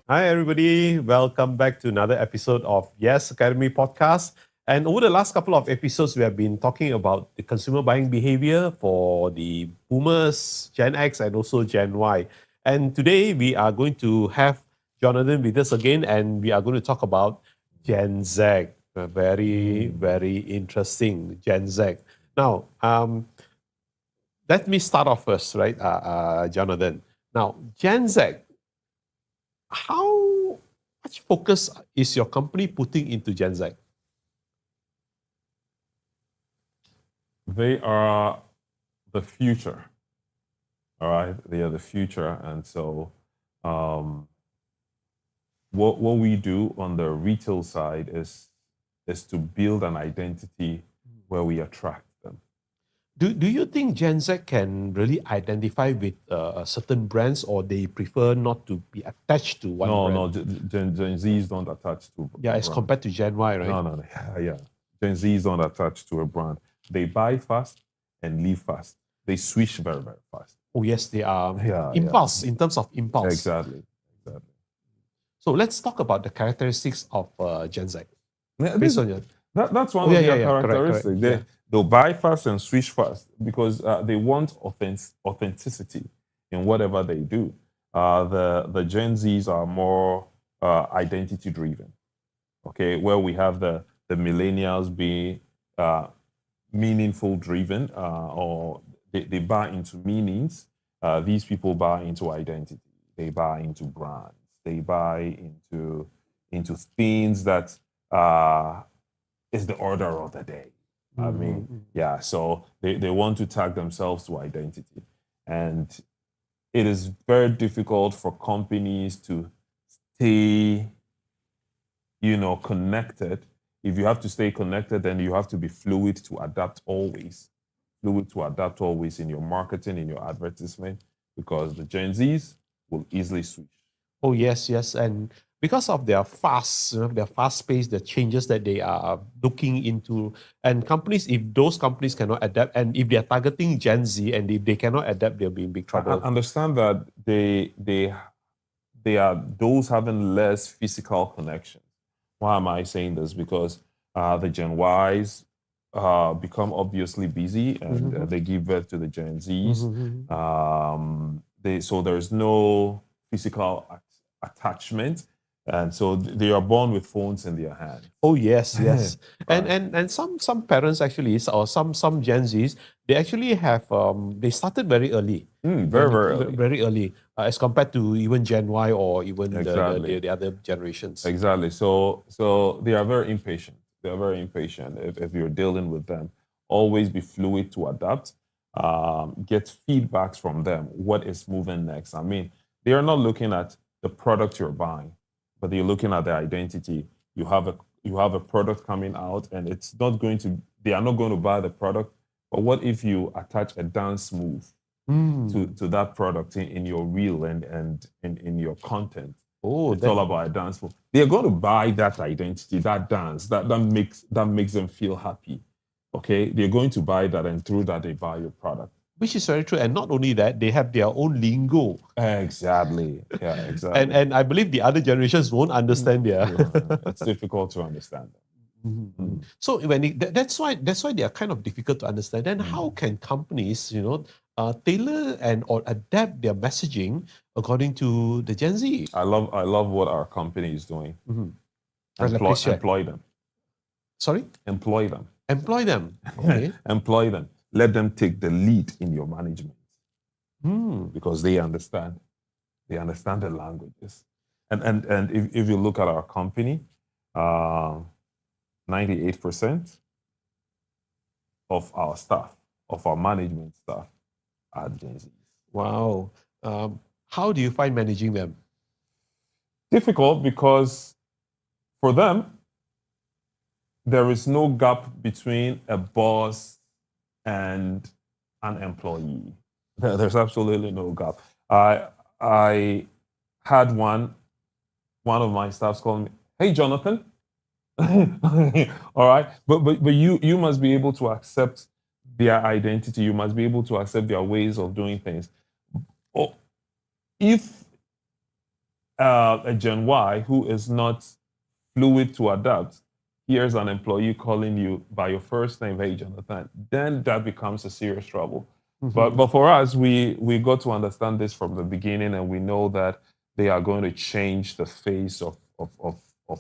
Hi, everybody. Welcome back to another episode of Yes Academy podcast. And over the last couple of episodes, we have been talking about the consumer buying behavior for the boomers, Gen X, and also Gen Y. And today we are going to have Jonathan with us again, and we are going to talk about Gen Z. Very interesting Gen Z. Now, let me start off first, right, Jonathan? Now, Gen Z, how much focus is your company putting into Gen Z? They are the future. All right, they are the future, and so um, what we do on the retail side is to build an identity where we attract them. Do you think Gen Z can really identify with certain brands, or they prefer not to be attached to one No, brand? no, Gen Zs don't attach to Yeah, as brand. compared to Gen Y, right? No, yeah. Gen Zs don't attach to a brand. They buy fast and leave fast. They switch very, very fast. Oh, yes, they are. Yeah. Impulse, in terms of impulse. Exactly. So let's talk about the characteristics of Gen Z. Yeah, Based on your, that's one Oh, of yeah, their correct, characteristics. yeah. They'll buy fast and switch fast because they want authenticity in whatever they do. The Gen Zs are more identity driven. Okay, where we have the millennials being meaningful driven, or they buy into meanings. These people buy into identity. They buy into brands. They buy into things that is the order of the day. I mean, yeah. So they want to tag themselves to identity, and it is very difficult for companies to stay, connected. If you have to stay connected, then you have to be fluid to adapt always. Fluid to adapt always in your marketing, in your advertisement, because the Gen Zs will easily switch. Oh, yes, yes. And because of their fast, their fast pace, the changes that they are looking into, and companies, if those companies cannot adapt, and if they are targeting Gen Z, and if they cannot adapt, they'll be in big I trouble. understand that they are those having less physical connection. Why am I saying this? Because the Gen Ys become obviously busy, and they give birth to the Gen Zs. So there's no physical attachment, and so they are born with phones in their hands. Oh, yes, yes. Right. And some parents actually, or some Gen Zs, they actually have they started very early. Very, very early. Very early, as compared to even Gen Y or even Exactly. the other generations. Exactly. So they are very impatient. They are very impatient. If you're dealing with them, always be fluid to adapt. Get feedbacks from them. What is moving next? I mean, they are not looking at the product you're buying, but they're looking at their identity. You have a product coming out, and it's not going to. They are not going to buy the product. But what if you attach a dance move to that product in your reel and in your content? Oh, It's all about a dance move. They're going to buy that identity, that dance, that makes them feel happy. Okay, they're going to buy that, and through that, they buy your product. which is very true. And not only that, they have their own lingo. Exactly. Yeah, exactly. And I believe the other generations won't understand their. It's difficult to understand. So that's why they are kind of difficult to understand. Then how can companies, tailor and or adapt their messaging according to the Gen Z? I love what our company is doing. Employ them. Sorry, Employ them. employ them. Okay. Employ them. Let them take the lead in your management because they understand. They understand the languages. And if you look at our company, 98% of our staff, of our management staff, are Gen Zs. Wow. How do you find managing them? Difficult because for them, there is no gap between a boss and an employee. There's absolutely no gap. I had one of my staffs call me, "Hey, Jonathan." All right, but you must be able to accept their identity. You must be able to accept their ways of doing things. Or if a Gen Y who is not fluid to adapt, here's an employee calling you by your first name, hey Jonathan, then that becomes a serious trouble. But for us, we got to understand this from the beginning, and we know that they are going to change the face of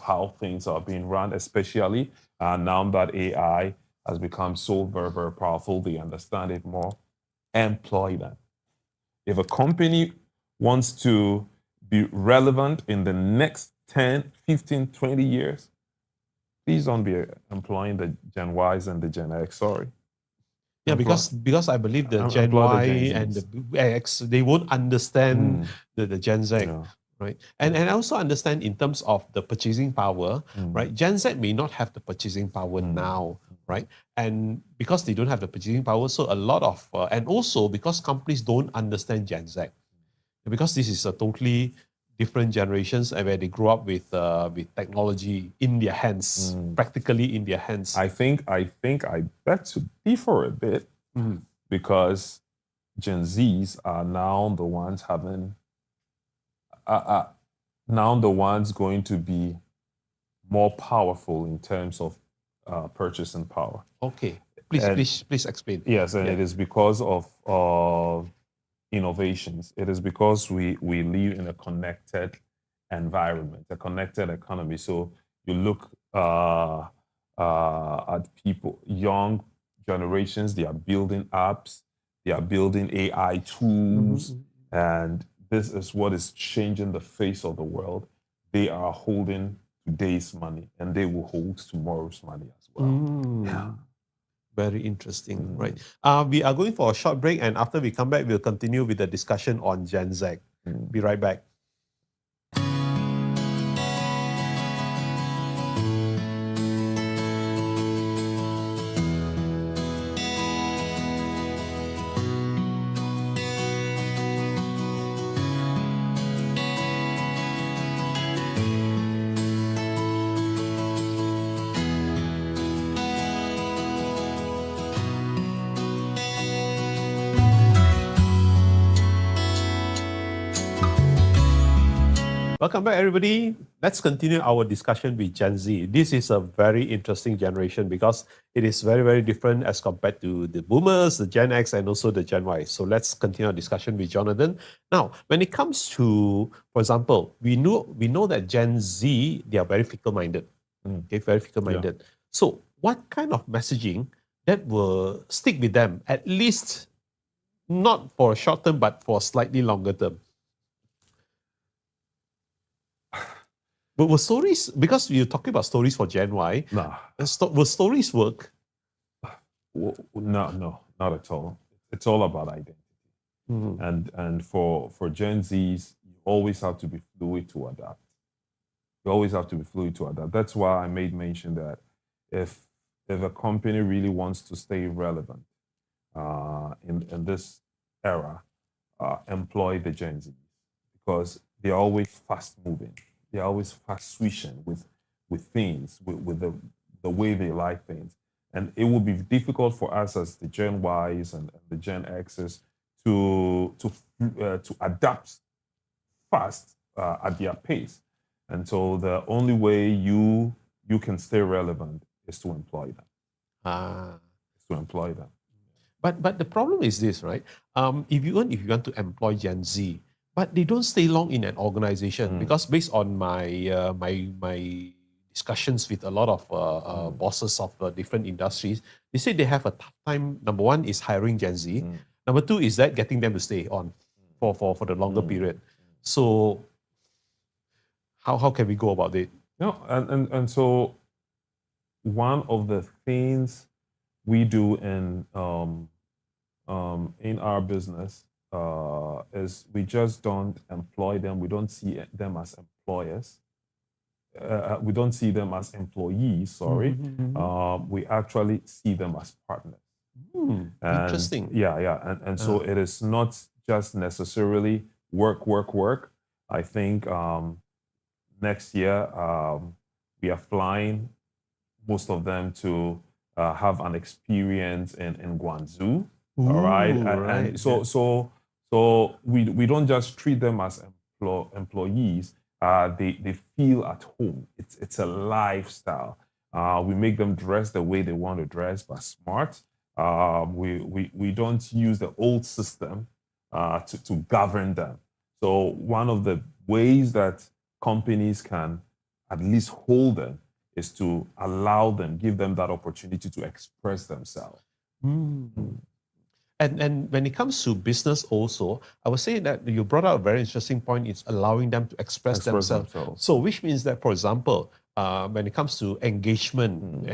how things are being run, especially now that AI has become so very, very powerful. They understand it more. Employ them. If a company wants to be relevant in the next 10, 15, 20 years, please don't be employing the Gen Ys and the Gen X. Sorry. Yeah, because I believe the Gen employ the Y Gen and Zs. the X, they won't understand the Gen Z, Yeah. right? And I also understand in terms of the purchasing power, right? Gen Z may not have the purchasing power now, right? And because they don't have the purchasing power, so a lot of, and also because companies don't understand Gen Z, because this is a totally different generations and where they grew up with technology in their hands, practically in their hands. I think I beg to differ a bit because Gen Zs are now the ones having, now the ones going to be more powerful in terms of purchasing power. Okay, And- please explain. Yes, and it is because of innovations. It is because we live in a connected environment, a connected economy. So you look at people, young generations, they are building apps, they are building AI tools, and this is what is changing the face of the world. They are holding today's money, and they will hold tomorrow's money as well. Yeah. Very interesting, right? We are going for a short break, and after we come back, we'll continue with the discussion on Gen Z. Be right back. Welcome back, everybody. Let's continue our discussion with Gen Z. This is a very interesting generation because it is very, very different as compared to the boomers, the Gen X, and also the Gen Y. So let's continue our discussion with Jonathan. Now, when it comes to, for example, we know that Gen Z, they are very fickle-minded. Okay, very fickle-minded. So what kind of messaging that will stick with them, at least not for a short term, but for a slightly longer term? But will stories, because you're talking about stories for Gen Y, will stories work? No, not at all. It's all about identity. And for Gen Zs, you always have to be fluid to adapt. You always have to be fluid to adapt. That's why I made mention that if a company really wants to stay relevant in this era, employ the Gen Zs because they're always fast moving. They're always fast switching with things, with the way they like things. And it will be difficult for us as the Gen Ys and the Gen Xs to adapt fast at their pace. And so the only way you can stay relevant is to employ them. Is to employ them. But the problem is this, right? If you want to employ Gen Z, but they don't stay long in an organization because based on my my discussions with a lot of bosses of different industries, they say they have a tough time. Number one is hiring Gen Z. Number two is that getting them to stay on for the longer period. So how can we go about it? No, and so one of the things we do in our business is we just don't employ them. We don't see them as employers. We don't see them as employees. Sorry, we actually see them as partners. Interesting. Yeah. And so it is not just necessarily work. I think next year we are flying most of them to have an experience in Guangzhou. All right. And so we don't just treat them as employees. they feel at home. It's a lifestyle. We make them dress the way they want to dress, but smart. We don't use the old system to govern them. So one of the ways that companies can at least hold them is to allow them, give them that opportunity to express themselves. Mm. And when it comes to business also, I would say that you brought out a very interesting point. It's allowing them to express themselves. So which means that, for example, when it comes to engagement,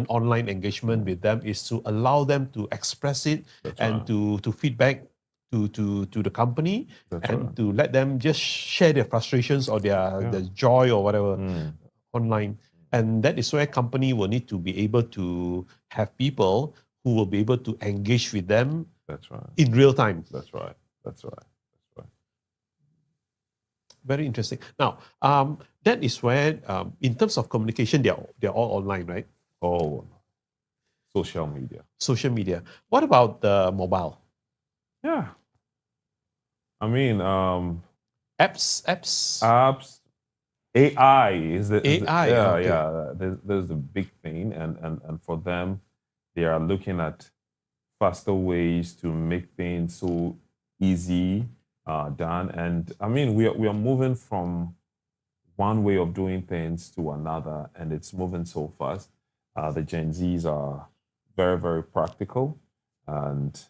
online engagement with them is to allow them to express it That's and right. to feedback to the company That's and right. to let them just share their frustrations or Yeah. their joy or whatever Mm. online. And that is where company will need to be able to have people who will be able to engage with them That's right. in real time. That's right. That's right. That's right. Very interesting. Now, that is where, in terms of communication, they're all online, right? Oh, social media. Social media. What about the mobile Yeah. I mean, apps? apps, AI is the AI. yeah, Okay. yeah. There's the big thing, and for them, they are looking at faster ways to make things so easy done. And I mean, we are moving from one way of doing things to another, and it's moving so fast. The Gen Zs are very, very practical, and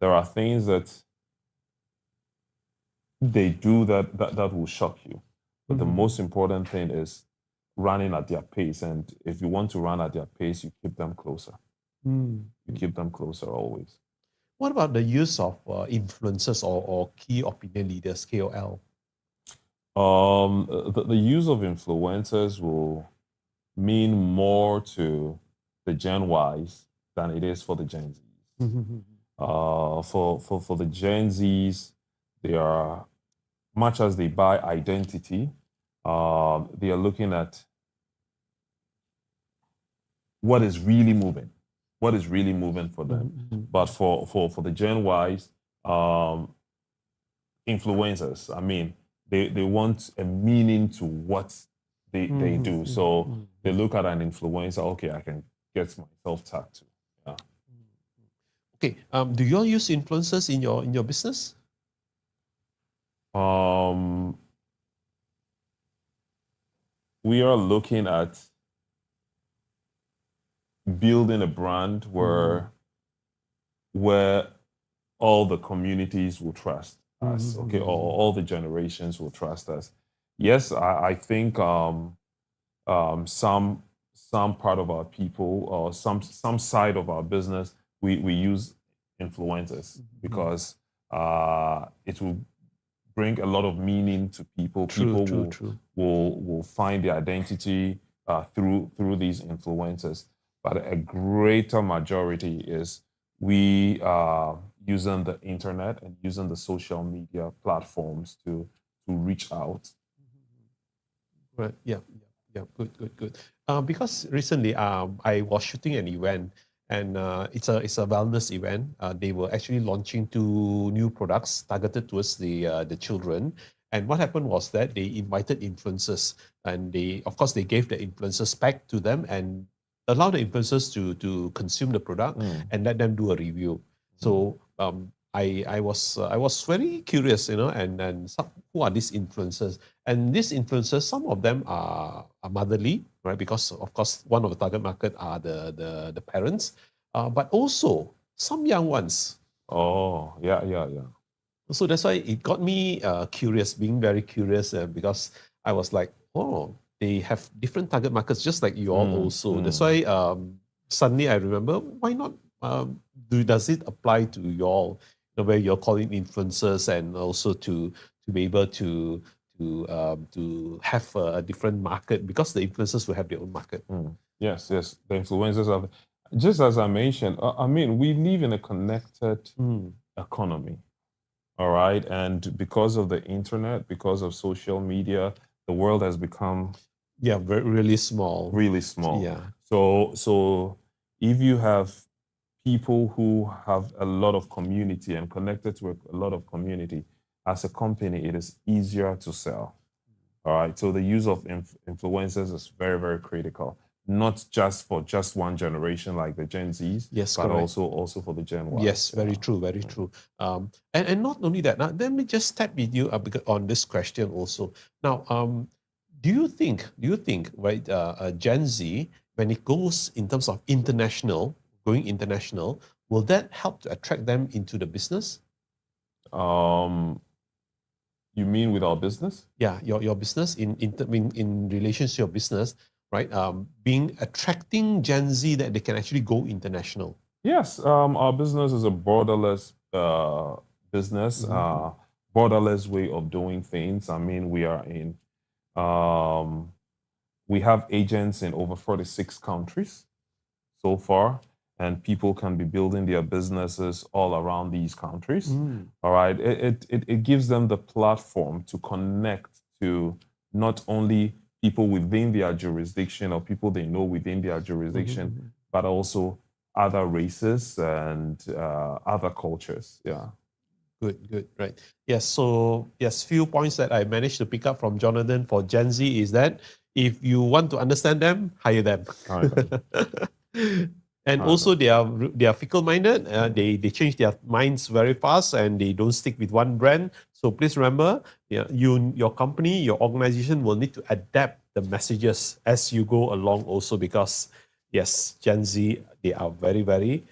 there are things that they do that will shock you. But the most important thing is running at their pace. And if you want to run at their pace, you keep them closer. Mm. You keep them closer always. What about the use of influencers or key opinion leaders, KOL? The use of influencers will mean more to the Gen Ys than it is for the Gen Zs. Mm-hmm. For the Gen Zs, they are, much as they buy identity, they are looking at what is really moving, for them. Mm-hmm. But for the Gen Ys, um, influencers, I mean, they want a meaning to what they do. So they look at an influencer, okay, I can get myself tagged to. Yeah. Okay. Do you all use influencers in your business? We are looking at building a brand where all the communities will trust us, okay, or all the generations will trust us. Yes, I think some part of our people or some side of our business we use influencers because it will bring a lot of meaning to people. People will find their identity through these influencers. But a greater majority is we are using the internet and using the social media platforms to reach out. Right. Yeah. Yeah. Good. Because recently, I was shooting an event, and it's a wellness event. They were actually launching 2 new products targeted towards the children. And what happened was that they invited influencers, and of course, they gave the influencers back to them and allow the influencers to consume the product and let them do a review. So I was very curious, and who are these influencers? And these influencers, some of them are motherly, right? Because of course, one of the target market are the parents, but also some young ones. Oh, yeah, yeah, yeah. So that's why it got me curious, being very curious, because I was like, oh, they have different target markets, just like you all also. That's why suddenly I remember, why not? Does it apply to you all, where you're calling influencers and also to be able to have a different market because the influencers will have their own market. Yes, yes. The influencers are, just as I mentioned, I mean, we live in a connected economy. All right. And because of the internet, because of social media, the world has become really small. really small. Yeah. So if you have people who have a lot of community and connected to a lot of community, as a company, it is easier to sell. All right. So the use of influencers is very, very critical, not just for just one generation like the Gen Zs, Yes, but correct. also for the Gen Ys. Yes, very true, very true. And not only that, now let me just step with you on this question also. Now, do you think, right, Gen Z, when it goes in terms of going international, will that help to attract them into the business? You mean with our business? Yeah, your business in relation to your business, right? Being attracting Gen Z that they can actually go international. Yes, our business is a borderless business, borderless way of doing things. I mean, um, we have agents in over 46 countries so far, and people can be building their businesses all around these countries. All right, it gives them the platform to connect to not only people within their jurisdiction or people they know within their jurisdiction, but also other races and other cultures. Yeah. Good, right. Yes, so yes, few points that I managed to pick up from Jonathan for Gen Z is that if you want to understand them, hire them. All right. And also they are fickle-minded. They change their minds very fast and they don't stick with one brand. So please remember, yeah, your company, your organization will need to adapt the messages as you go along also because yes, Gen Z, they are very, very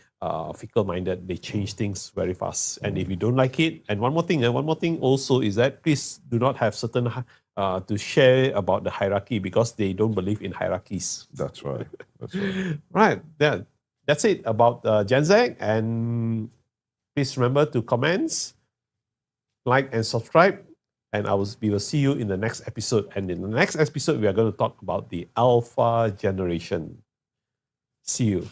fickle-minded. They change things very fast. And if you don't like it, and one more thing also is that please do not have certain to share about the hierarchy because they don't believe in hierarchies. That's right. That's right. Right. Yeah. That's it about Gen Z. And please remember to comment, like, and subscribe. And we will see you in the next episode. And in the next episode, we are going to talk about the Alpha generation. See you.